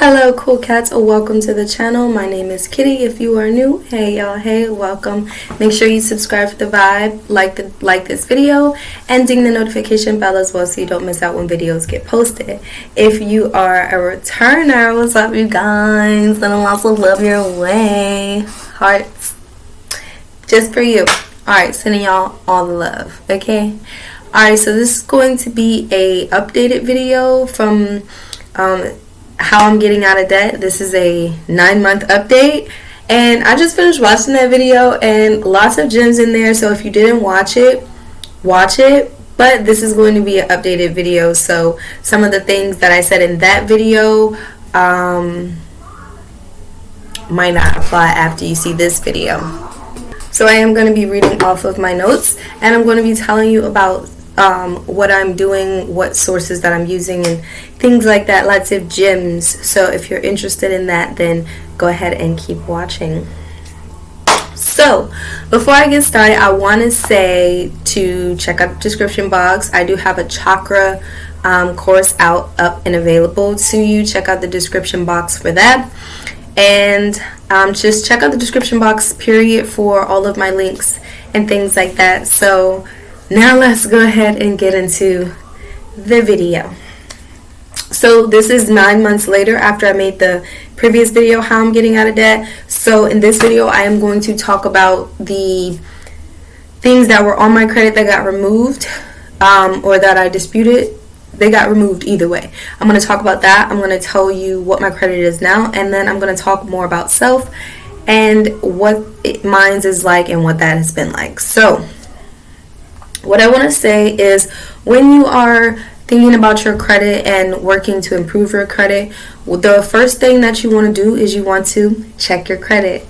Hello cool cats, welcome to the channel. My name is Kitty. If you are new, hey y'all, hey, welcome. Make sure you subscribe to the vibe, like this video, and ding the notification bell as well so you don't miss out when videos get posted. If you are a returner, what's up you guys? And lots of love your way. Hearts. Just for you. Alright, sending y'all all the love, okay? Alright, so this is going to be a updated video from how I'm getting out of debt. This is a 9-month update, and I just finished watching that video and lots of gems in there, so if you didn't watch it, watch it. But this is going to be an updated video, so some of the things that I said in that video might not apply after you see this video. So I am going to be reading off of my notes, and I'm going to be telling you about what I'm doing, what sources that I'm using, and things like that. Lots of gems. So if you're interested in that, then go ahead and keep watching. So before I get started, I want to say to check out the description box. I do have a chakra course up and available to you. Check out the description box for that, and just check out the description box period for all of my links and things like that. So now let's go ahead and get into the video. So this is 9 months later after I made the previous video, how I'm getting out of debt. So in this video, I am going to talk about the things that were on my credit that got removed, or that I disputed. They got removed either way. I'm going to talk about that. I'm going to tell you what my credit is now, and then I'm going to talk more about self and what mine is like and what that has been like. So what I want to say is, when you are thinking about your credit and working to improve your credit, the first thing that you want to do is you want to check your credit.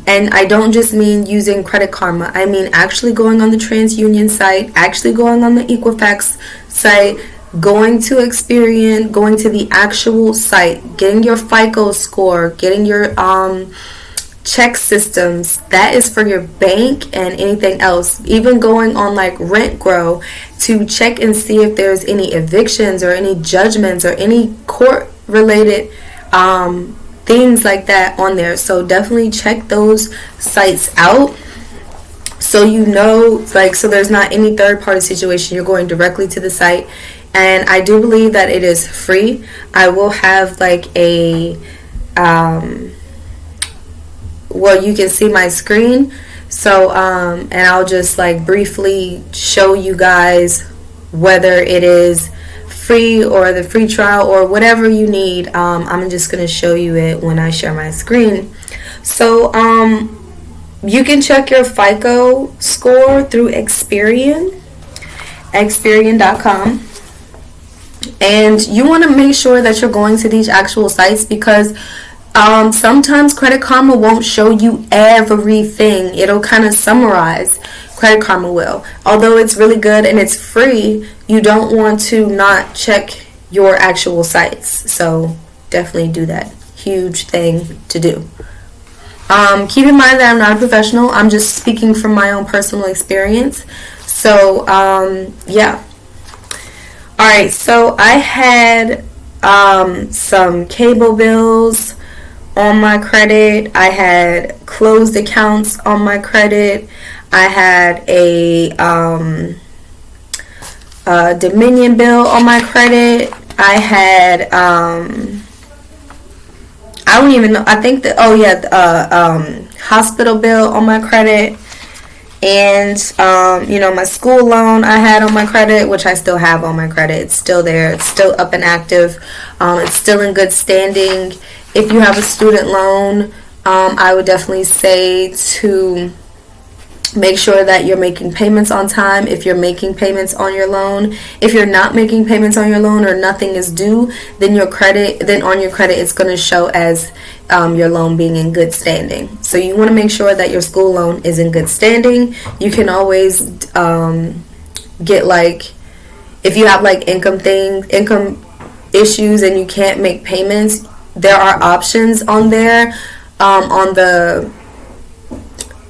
And I don't just mean using Credit Karma. I mean actually going on the TransUnion site, actually going on the Equifax site, going to Experian, going to the actual site, getting your FICO score, getting your check systems. That is for your bank and anything else. Even going on like RentGrow to check and see if there's any evictions or any judgments or any court related things like that on there. So definitely check those sites out, so you know, like, so there's not any third party situation. You're going directly to the site, and I do believe that it is free. I will have like a well, you can see my screen, so and I'll just like briefly show you guys whether it is free or the free trial or whatever you need. I'm just going to show you it when I share my screen. So you can check your FICO score through Experian.com, and you want to make sure that you're going to these actual sites, because sometimes Credit Karma won't show you everything. It'll kind of summarize. Credit Karma will. Although it's really good and it's free, you don't want to not check your actual sites. So definitely do that. Huge thing to do. Keep in mind that I'm not a professional. I'm just speaking from my own personal experience. So yeah. Alright, so I had some cable bills on my credit. I had closed accounts on my credit. I had a Dominion bill on my credit. I had I don't even know, I think that, oh yeah, hospital bill on my credit, and you know, my school loan I had on my credit, which I still have on my credit. It's still there. It's still up and active. It's still in good standing. If you have a student loan, I would definitely say to make sure that you're making payments on time. If you're making payments on your loan, if you're not making payments on your loan or nothing is due, then on your credit it's going to show as your loan being in good standing. So you want to make sure that your school loan is in good standing. You can always get, like, if you have like income issues and you can't make payments, there are options on there, on the,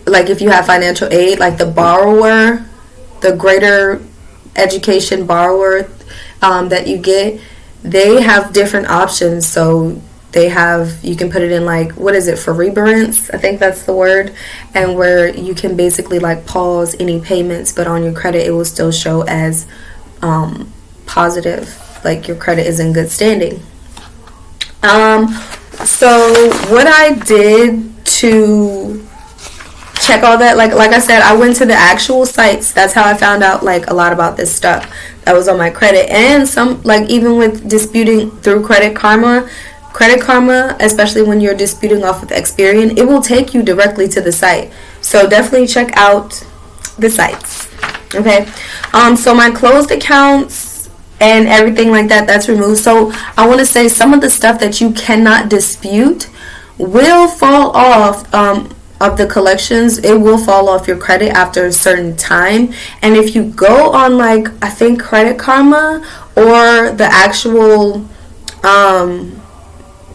like, if you have financial aid, like the borrower, the greater education borrower that you get, they have different options. So they have, you can put it in like, what is it, forbearance, I think that's the word, and where you can basically like pause any payments, but on your credit it will still show as positive, like your credit is in good standing. So what I did to check all that, like I said, I went to the actual sites. That's how I found out like a lot about this stuff that was on my credit. And some, like, even with disputing through Credit Karma, especially when you're disputing off of Experian, it will take you directly to the site. So definitely check out the sites. Okay. So my closed accounts and everything like that, that's removed. So I want to say some of the stuff that you cannot dispute will fall off of the collections. It will fall off your credit after a certain time. And if you go on, like, I think Credit Karma or the actual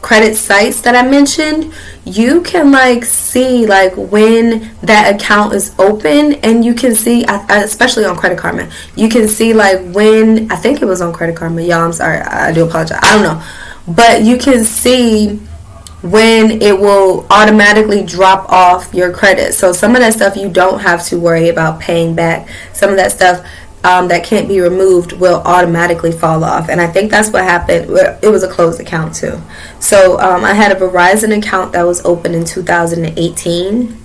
credit sites that I mentioned, you can like see like when that account is open, and you can see, especially on Credit Karma, you can see like when, I think it was on Credit Karma, y'all, I'm sorry, I do apologize, I don't know, but you can see when it will automatically drop off your credit. So some of that stuff you don't have to worry about paying back. Some of that stuff that can't be removed will automatically fall off, and I think that's what happened. It was a closed account too. So I had a Verizon account that was open in 2018,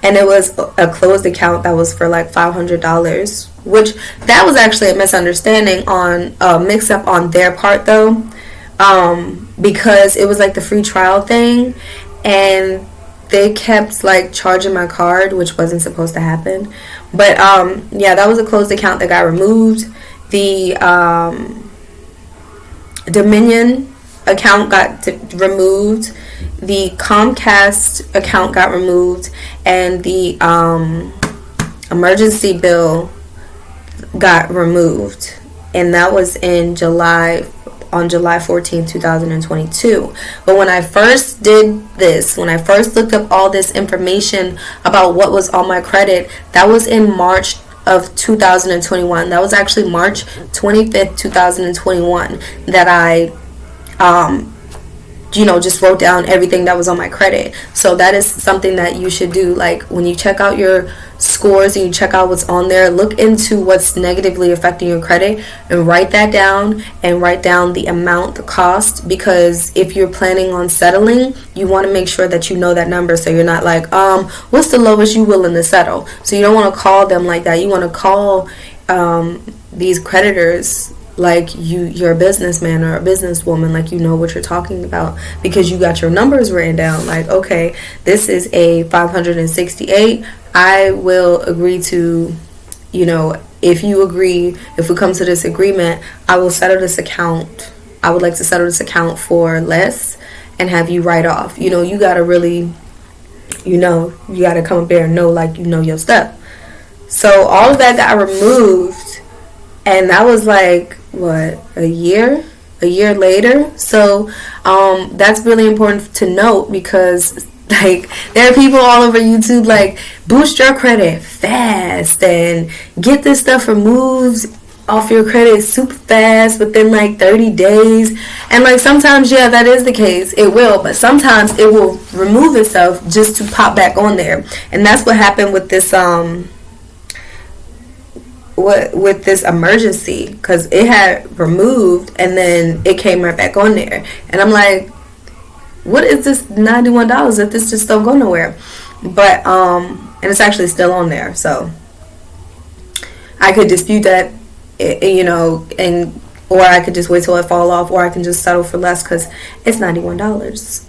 and it was a closed account that was for like $500, which that was actually a misunderstanding on mix up on their part though, because it was like the free trial thing, and they kept like charging my card, which wasn't supposed to happen. But yeah, that was a closed account that got removed. The Dominion account got removed. The Comcast account got removed, and the emergency bill got removed, and that was in on July 14, 2022. But when I first did this, when I first looked up all this information about what was on my credit, that was in March of 2021. That was actually March 25th, 2021 that I just wrote down everything that was on my credit. So that is something that you should do. Like when you check out your scores and you check out what's on there, look into what's negatively affecting your credit and write that down, and write down the amount, the cost, because if you're planning on settling, you want to make sure that you know that number, so you're not like, what's the lowest you willing to settle? So you don't want to call them like that. You want to call these creditors like you're a businessman or a businesswoman, like you know what you're talking about, because you got your numbers written down. Like, okay, this is a 568. I will agree to, if you agree, if we come to this agreement, I will settle this account. I would like to settle this account for less and have you write off. You gotta really, you gotta come up there and know, like, your stuff. So all of that got removed, and that was like, what, a year later. So that's really important to note, because like there are people all over YouTube like, boost your credit fast and get this stuff removed off your credit super fast within like 30 days. And like sometimes, yeah, that is the case, it will, but sometimes it will remove itself just to pop back on there. And that's what happened with this with this emergency, because it had removed and then it came right back on there, and I'm like, what is this $91 if this just don't go nowhere? But and it's actually still on there, so I could dispute that, and or I could just wait till it fall off, or I can just settle for less because it's $91.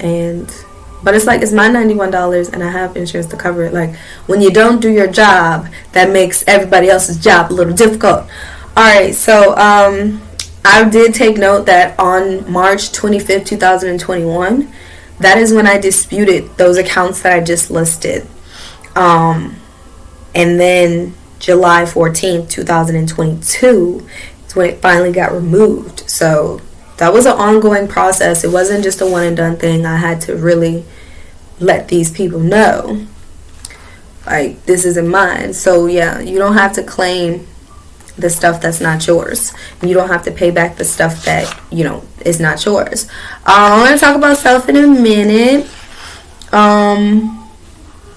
But it's like, it's my $91 and I have insurance to cover it. Like, when you don't do your job, that makes everybody else's job a little difficult. Alright, so I did take note that on March 25th, 2021, that is when I disputed those accounts that I just listed. And then July 14th, 2022 is when it finally got removed. So that was an ongoing process. It wasn't just a one and done thing. I had to really let these people know, like, this isn't mine. So yeah, you don't have to claim the stuff that's not yours. You don't have to pay back the stuff that, you know, is not yours. I'm going to talk about Self in a minute.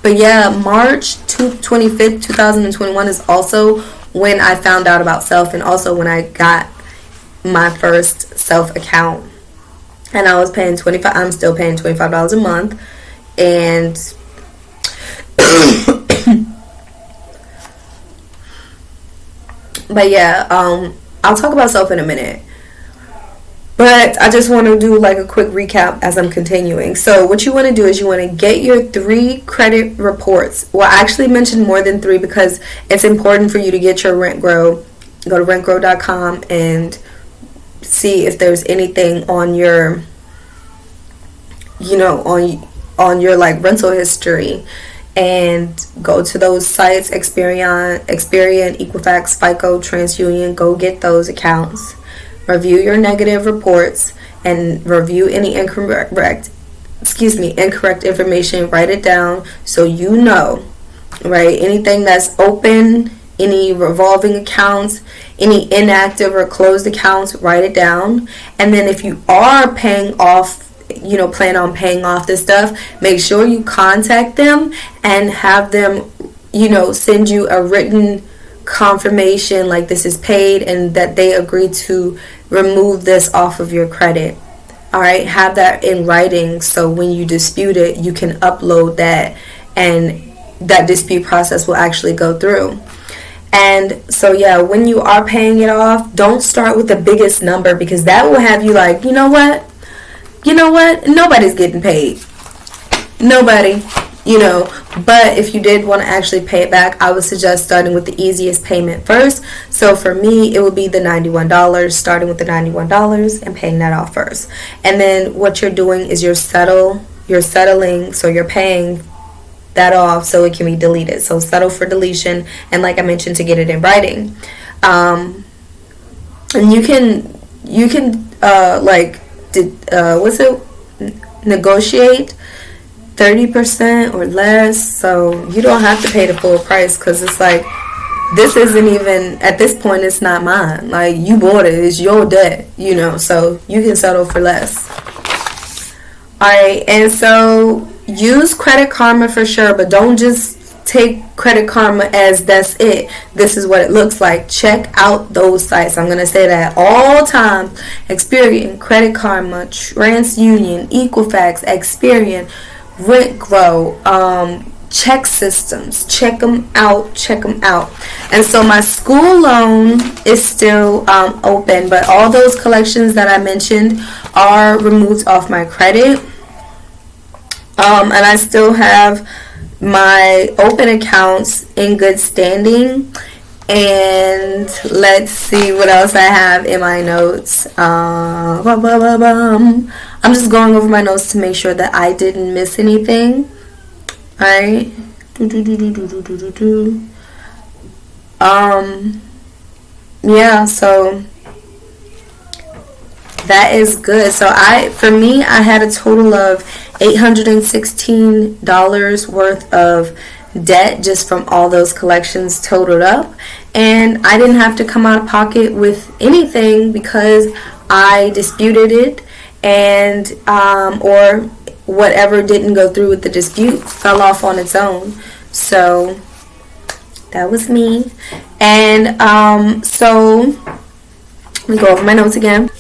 But yeah, March 25th, 2021 is also when I found out about Self, and also when I got my first Self account. And I was paying I'm still paying $25 a month. And but yeah, I'll talk about Self in a minute. But I just want to do like a quick recap as I'm continuing. So what you want to do is you want to get your 3 credit reports. Well, I actually mentioned more than 3 because it's important for you to get your RentGrow. Go to rentgrow.com and see if there's anything on your, you know, on your like rental history, and go to those sites, Experian, Equifax, FICO, TransUnion. Go get those accounts. Review your negative reports and review any incorrect information. Write it down so you know, right? Anything that's open, any revolving accounts, any inactive or closed accounts, write it down. And then if you are paying off, you know, plan on paying off this stuff, make sure you contact them and have them, you know, send you a written confirmation like this is paid and that they agree to remove this off of your credit. All right, have that in writing so when you dispute it, you can upload that and that dispute process will actually go through. And so yeah, when you are paying it off, don't start with the biggest number, because that will have you like, you know what, nobody's getting paid. Nobody. You know, but if you did want to actually pay it back, I would suggest starting with the easiest payment first. So for me, it would be the $91, starting with the $91 and paying that off first. And then what you're doing is you're settling, so you're paying that off so it can be deleted. So settle for deletion, and like I mentioned, to get it in writing. And you can negotiate 30% or less, so you don't have to pay the full price, because it's like, this isn't even, at this point, it's not mine. Like, you bought it, it's your debt, you know, so you can settle for less. Alright, and so use Credit Karma for sure, but don't just take Credit Karma as that's it. This is what it looks like. Check out those sites. I'm going to say that all the time. Experian, Credit Karma, TransUnion, Equifax, Experian, RentGrow, check systems, check them out. And so my school loan is still open, but all those collections that I mentioned are removed off my credit, and I still have my open accounts in good standing. And let's see what else I have in my notes. I'm just going over my notes to make sure that I didn't miss anything. Alright. Yeah, so that is good. So for me, I had a total of $816 worth of debt just from all those collections totaled up, and I didn't have to come out of pocket with anything because I disputed it, and or whatever didn't go through with the dispute fell off on its own. So that was me. And so let me go over my notes again.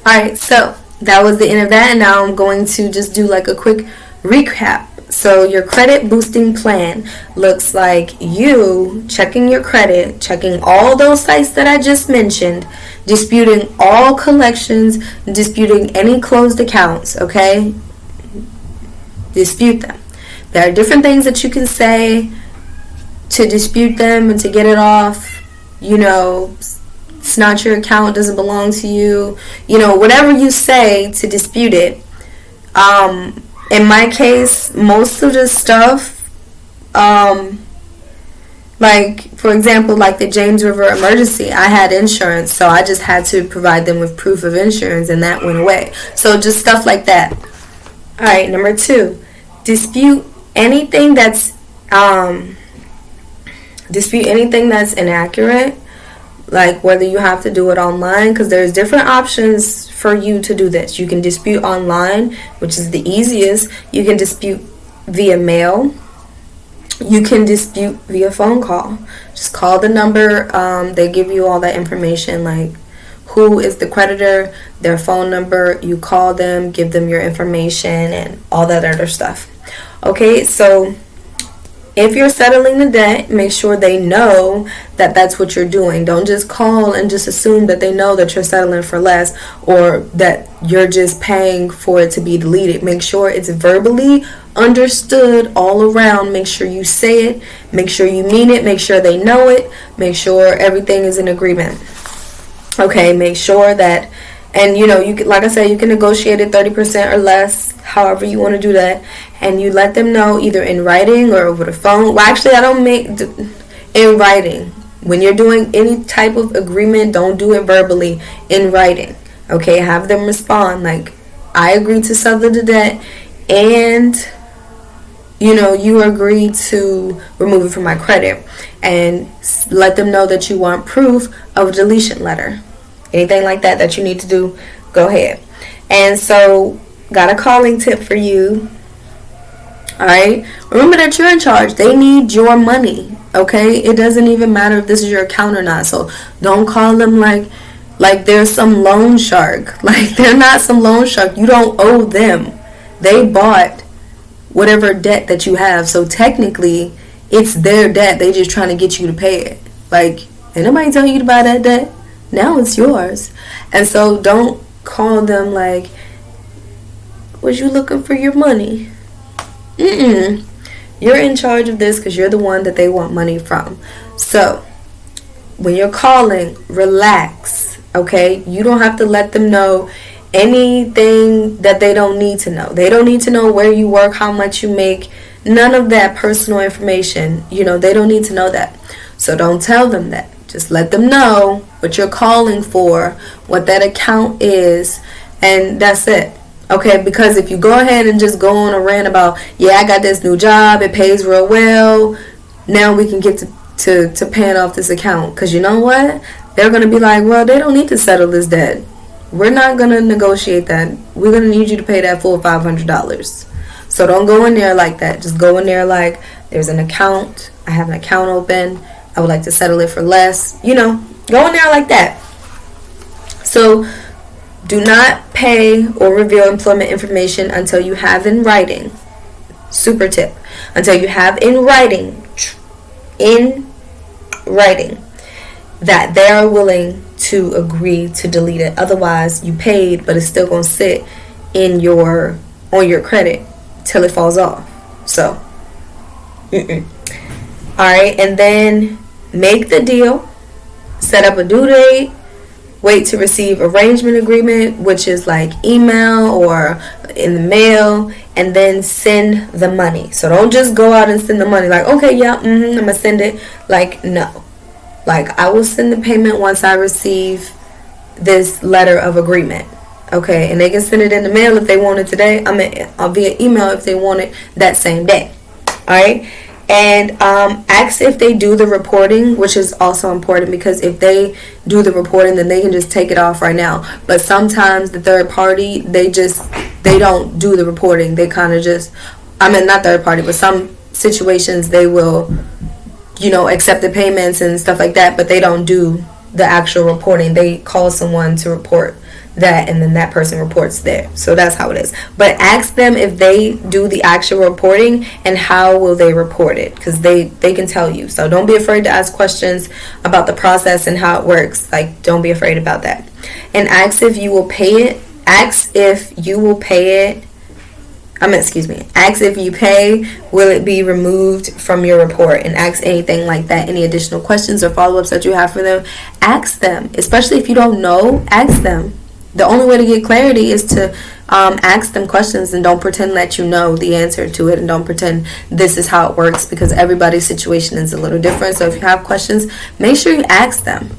Alright, so that was the end of that, and now I'm going to just do like a quick recap. So your credit boosting plan looks like you checking your credit, checking all those sites that I just mentioned, disputing all collections, disputing any closed accounts, okay? Dispute them. There are different things that you can say to dispute them and to get it off. You know, it's not your account, doesn't belong to you. You know, whatever you say to dispute it. In my case, most of the stuff, like, for example, like the James River emergency, I had insurance, so I just had to provide them with proof of insurance, and that went away. So just stuff like that. Alright, number 2, dispute anything that's inaccurate, like whether you have to do it online, because there's different options for you to do this. You can dispute online, which is the easiest. You can dispute via mail. You can dispute via phone call. Just call the number. They give you all that information, like who is the creditor, their phone number. You call them, give them your information, and all that other stuff. Okay, so if you're settling the debt, make sure they know that that's what you're doing. Don't just call and just assume that they know that you're settling for less, or that you're just paying for it to be deleted. Make sure it's verbally understood all around. Make sure you say it. Make sure you mean it. Make sure they know it. Make sure everything is in agreement. Okay, make sure that, and you can, like I said, you can negotiate it 30% or less, however you want to do that, and you let them know either in writing or over the phone. Well, actually, I don't make in writing. When you're doing any type of agreement, don't do it verbally, in writing. Okay, have them respond like, I agree to settle the debt, and you agree to remove it from my credit, and let them know that you want proof of a deletion letter. Anything like that you need to do, go ahead. And so, got a calling tip for you. Alright? Remember that you're in charge. They need your money. Okay? It doesn't even matter if this is your account or not. So, don't call them like they're some loan shark. Like, they're not some loan shark. You don't owe them. They bought whatever debt that you have. So, technically, it's their debt. They just trying to get you to pay it. Like, ain't nobody telling you to buy that debt. Now it's yours. And so don't call them like, was you looking for your money? You're in charge of this because you're the one that they want money from. So when you're calling, relax. Okay? You don't have to let them know anything that they don't need to know. They don't need to know where you work, how much you make. None of that personal information. They don't need to know that. So don't tell them that. Just let them know what you're calling for, what that account is, and that's it. Okay, because if you go ahead and just go on a rant about, yeah, I got this new job, it pays real well, now we can get to paying off this account. Because you know what? They're going to be like, well, they don't need to settle this debt. We're not going to negotiate that. We're going to need you to pay that full $500. So don't go in there like that. Just go in there like, there's an account. I have an account open. I would like to settle it for less. Go in there like that. So do not pay or reveal employment information until you have in writing. Super tip. Until you have in writing that they are willing to agree to delete it. Otherwise, you paid, but it's still going to sit on your credit till it falls off. So, alright, and then make the deal, set up a due date, wait to receive arrangement agreement, which is like email or in the mail, and then send the money. So don't just go out and send the money like, okay, yeah, I'm gonna send it. Like, no. Like, I will send the payment once I receive this letter of agreement. Okay, and they can send it in the mail if they want it today. I'll via email if they want it that same day. Alright? And ask if they do the reporting, which is also important, because if they do the reporting, then they can just take it off right now. But sometimes the third party, they don't do the reporting. They kind of just, not third party, but some situations they will, accept the payments and stuff like that, but they don't do the actual reporting. They call someone to report that, and then that person reports there. So that's how it is. But ask them if they do the actual reporting and how will they report it, because they can tell you. So don't be afraid to ask questions about the process and how it works. Like, don't be afraid about that. And ask if you will pay it. Ask if you will pay it. Ask if you pay, will it be removed from your report? And ask anything like that, any additional questions or follow-ups that you have for them. Ask them, especially if you don't know, ask them. The only way to get clarity is to ask them questions, and don't pretend that you know the answer to it, and don't pretend this is how it works, because everybody's situation is a little different. So if you have questions, make sure you ask them.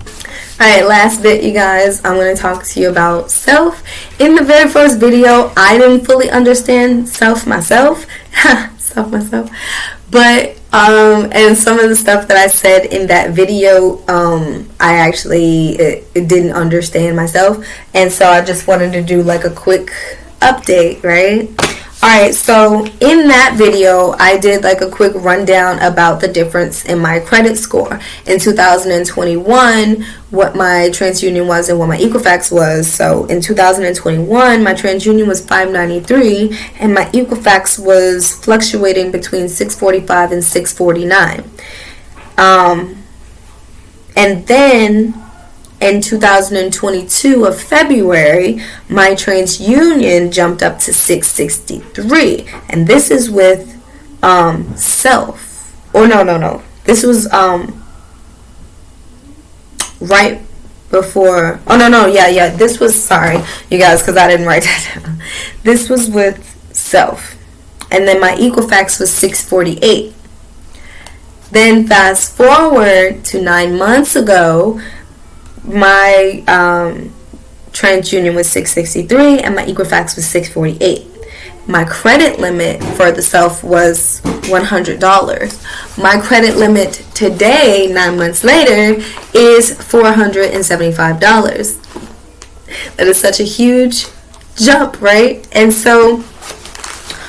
Alright, last bit, you guys. I'm going to talk to you about self. In the very first video, I didn't fully understand self myself. But And some of the stuff that I said in that video, I actually it didn't understand myself, and so I just wanted to do like a quick update, right? Alright, so in that video, I did like a quick rundown about the difference in my credit score. In 2021, what my TransUnion was and what my Equifax was. So in 2021, my TransUnion was 593 and my Equifax was fluctuating between 645 and 649. And then in 2022 of February, my TransUnion jumped up to 663, and this is with self. Or no. This was right before. Oh no. Yeah. This was, sorry, you guys, because I didn't write that down. This was with self, and then my Equifax was 648. Then fast forward to 9 months ago, my TransUnion was 663 and my Equifax was 648. My credit limit for the self was $100. My credit limit today, 9 months later, is $475. That is such a huge jump, right? And so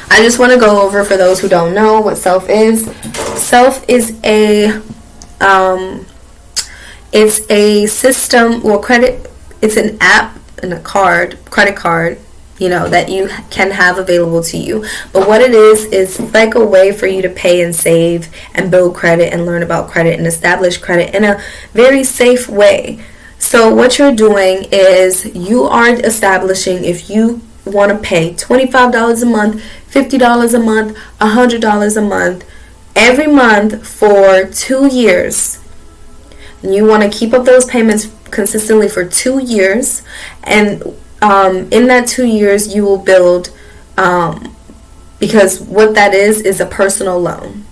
I just want to go over, for those who don't know what self is. Self is it's a system, it's an app and a credit card, that you can have available to you. But what it is like a way for you to pay and save and build credit and learn about credit and establish credit in a very safe way. So what you're doing is you are establishing, if you want to pay $25 a month, $50 a month, $100 a month, every month for 2 years. You want to keep up those payments consistently for 2 years, and in that 2 years you will build, because what that is a personal loan,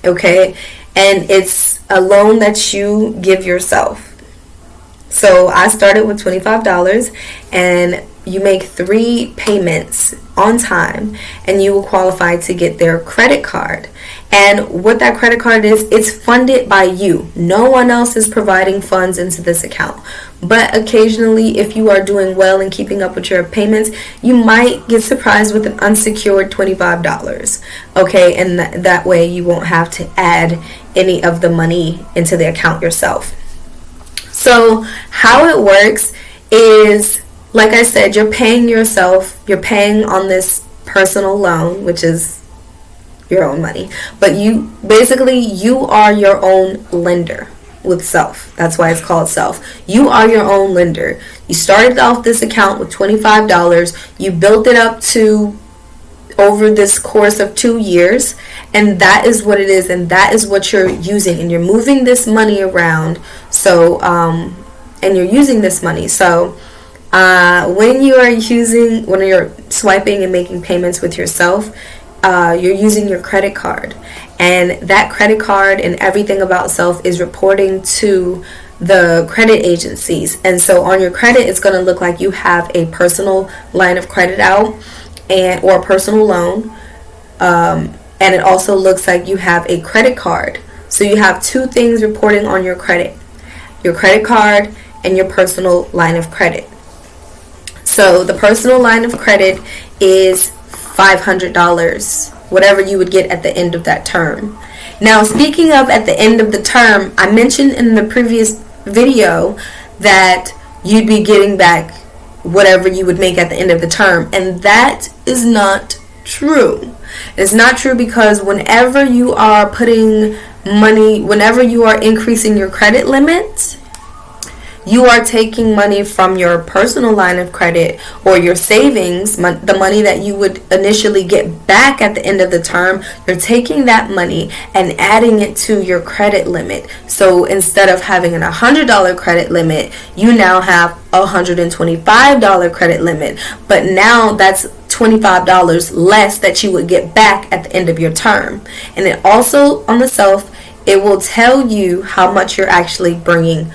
okay? And it's a loan that you give yourself. So I started with $25, and you make 3 payments on time, and you will qualify to get their credit card. And what that credit card is, it's funded by you. No one else is providing funds into this account. But occasionally, if you are doing well and keeping up with your payments, you might get surprised with an unsecured $25. Okay, and that way you won't have to add any of the money into the account yourself. So how it works is, like I said, you're paying yourself, you're paying on this personal loan, which is your own money, but you are your own lender with self. That's why it's called self. You are your own lender. You started off this account with $25. You built it up to over this course of 2 years, and that is what it is, and that is what you're using, and you're moving this money around. So and you're using this money. So when you're swiping and making payments with yourself, you're using your credit card, and that credit card and everything about self is reporting to the credit agencies. And so on your credit, it's going to look like you have a personal line of credit out or a personal loan, and it also looks like you have a credit card. So you have 2 things reporting on your credit card and your personal line of credit. So the personal line of credit is $500, whatever you would get at the end of that term. Now, speaking of at the end of the term, I mentioned in the previous video that you'd be getting back whatever you would make at the end of the term, and that is not true. It's not true, because whenever you are whenever you are increasing your credit limit, you are taking money from your personal line of credit or your savings, the money that you would initially get back at the end of the term. You're taking that money and adding it to your credit limit. So instead of having a $100 credit limit, you now have a $125 credit limit. But now that's $25 less that you would get back at the end of your term. And it also, on the self, it will tell you how much you're actually bringing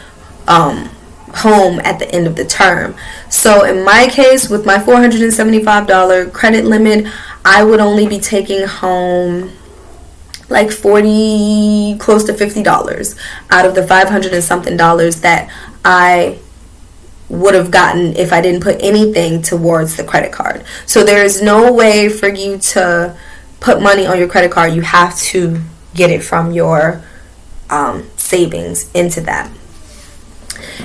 home at the end of the term. So in my case, with my $475 credit limit, I would only be taking home, like 40, close to $50 out of the 500 and something dollars that I would have gotten if I didn't put anything towards the credit card. So there is no way for you to put money on your credit card. You have to get it from your savings into that.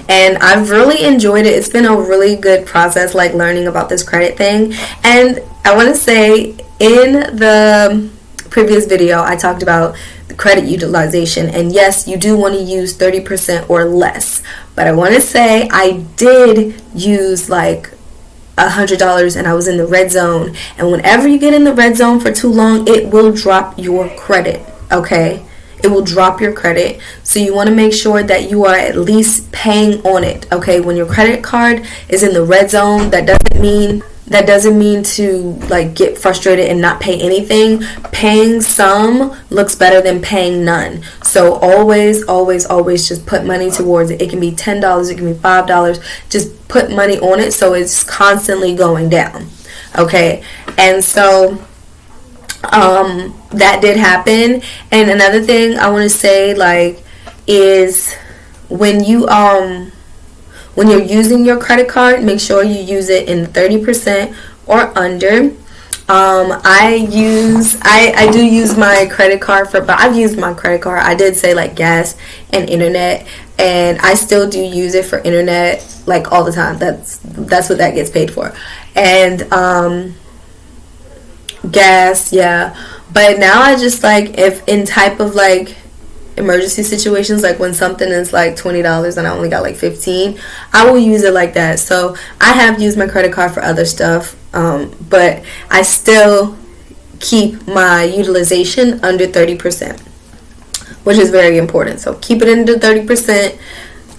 And I've really enjoyed it. It's been a really good process, like learning about this credit thing. And I want to say, in the previous video I talked about the credit utilization, and yes, you do want to use 30% or less, but I want to say I did use like $100 and I was in the red zone. And whenever you get in the red zone for too long, it will drop your credit. Okay, it will drop your credit. So you want to make sure that you are at least paying on it. Okay, when your credit card is in the red zone, that doesn't mean to like get frustrated and not pay anything. Paying some looks better than paying none. So always just put money towards it. It can be $10, it can be $5. Just put money on it so it's constantly going down. Okay, and so that did happen. And another thing I want to say, like, is when you're using your credit card, make sure you use it in 30% or under. I do use my credit card but I've used my credit card, I did say, like gas and internet, and I still do use it for internet like all the time. That's what that gets paid for. And gas, yeah. But now I just, like, if in type of like emergency situations, like when something is like $20 and I only got like 15, I will use it like that. So I have used my credit card for other stuff, but I still keep my utilization under 30%, which is very important. So keep it under 30%.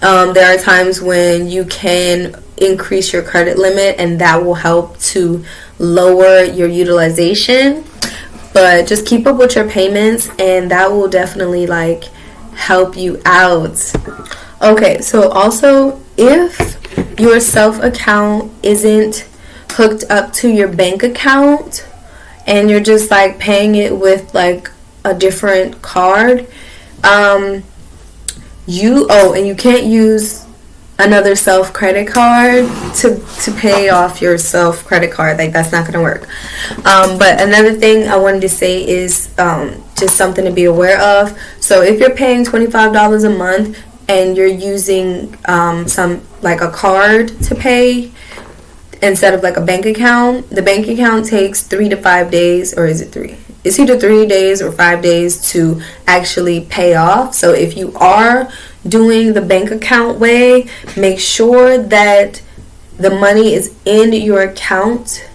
There are times when you can increase your credit limit, and that will help to lower your utilization. But just keep up with your payments, and that will definitely like help you out. Okay, so also, if your self account isn't hooked up to your bank account and you're just like paying it with like a different card, and you can't use another self credit card to pay off your self credit card, like that's not gonna work. But another thing I wanted to say is just something to be aware of. So if you're paying $25 a month and you're using some like a card to pay instead of like a bank account, the bank account takes 3 to 5 days, or is it 3? It's either 3 days or 5 days to actually pay off. So if you are doing the bank account way, make sure that the money is in your account,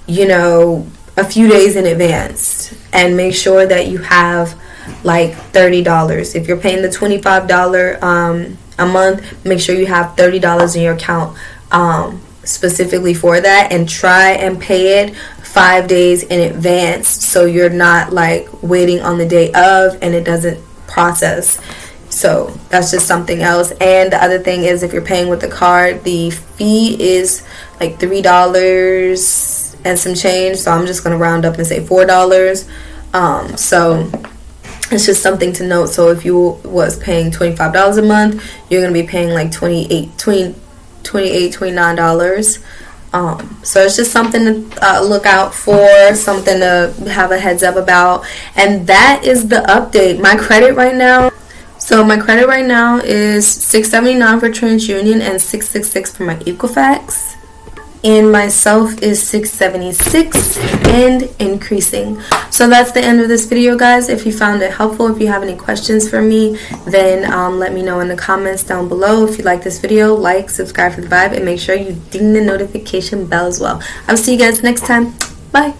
a few days in advance, and make sure that you have like $30. If you're paying the $25 a month, make sure you have $30 in your account specifically for that, and try and pay it 5 days in advance so you're not like waiting on the day of and it doesn't process. So that's just something else. And the other thing is, if you're paying with the card, the fee is like $3 and some change, so I'm just gonna round up and say $4. So it's just something to note. So if you was paying $25 a month, you're gonna be paying like $29. So it's just something to look out for, something to have a heads up about. And that is the update. My credit right now is $679 for TransUnion and $666 for my Equifax. And myself is $676 and increasing. So that's the end of this video, guys. If you found it helpful, if you have any questions for me, then let me know in the comments down below. If you like this video, like, subscribe for the vibe, and make sure you ding the notification bell as well. I'll see you guys next time. Bye.